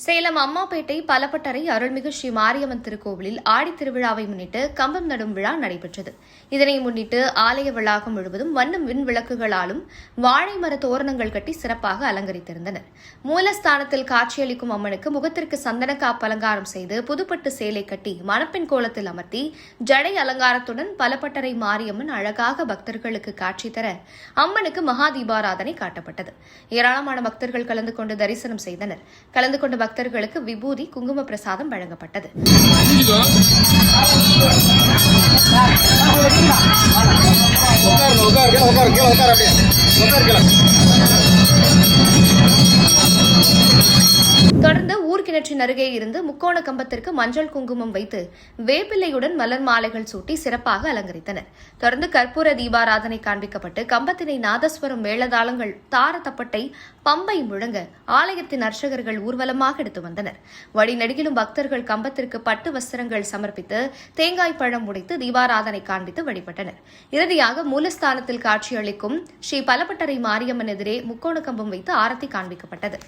சேலம் அம்மாப்பேட்டை பலப்பட்டறை அருள்மிகு ஸ்ரீ மாரியம்மன் திருக்கோவிலில் ஆடித் திருவிழாவை முன்னிட்டு கம்பம் நடும் விழா நடைபெற்றது. இதனை முன்னிட்டு ஆலய வளாகம் முழுவதும் வண்ணம் விண் விளக்குகளாலும் வாழை மர தோரணங்கள் கட்டி சிறப்பாக அலங்கரித்திருந்தனர். மூலஸ்தானத்தில் காட்சியளிக்கும் அம்மனுக்கு முகத்திற்கு சந்தனக்காப்பு அலங்காரம் செய்து புதுப்பட்டு சேலை கட்டி மணப்பெண் கோலத்தில் அமர்த்தி ஜடை அலங்காரத்துடன் பலப்பட்டறை மாரியம்மன் அழகாக பக்தர்களுக்கு காட்சி தர அம்மனுக்கு மகா தீபாராதனை காட்டப்பட்டது. ஏராளமான பக்தர்கள் கலந்து கொண்டு தரிசனம் செய்தனர். கலந்து கொண்ட பக்தர்களுக்கு விபூதி குங்கும பிரசாதம் வழங்கப்பட்டது. தொடர்ந்து ஊர்கிணற்றின் அருகே இருந்து முக்கோண கம்பத்திற்கு மஞ்சள் குங்குமம் வைத்து வேப்பிலையுடன் மலர் மாலைகள் சூட்டி சிறப்பாக அலங்கரித்தனர். தொடர்ந்து கற்பூர தீபாராதனை காண்பிக்கப்பட்டு கம்பத்தினை நாதஸ்வரம் மேளதாளங்கள் தாரத்தப்பட்டை பம்பை முழங்க ஆலயத்தின் அர்ச்சகர்கள் ஊர்வலமாக எடுத்து வந்தனர். வழிநெடுகிலும் பக்தர்கள் கம்பத்திற்கு பட்டு வஸ்திரங்கள் சமர்ப்பித்து தேங்காய் பழம் உடைத்து தீபாராதனை காண்பித்து வழிபட்டனர். இறுதியாக மூலஸ்தானத்தில் காட்சியளிக்கும் ஸ்ரீ பலப்பட்டறை மாரியம்மன் எதிரே முக்கோண கம்பம் வைத்து ஆரத்தி காண்பிக்கப்பட்டது.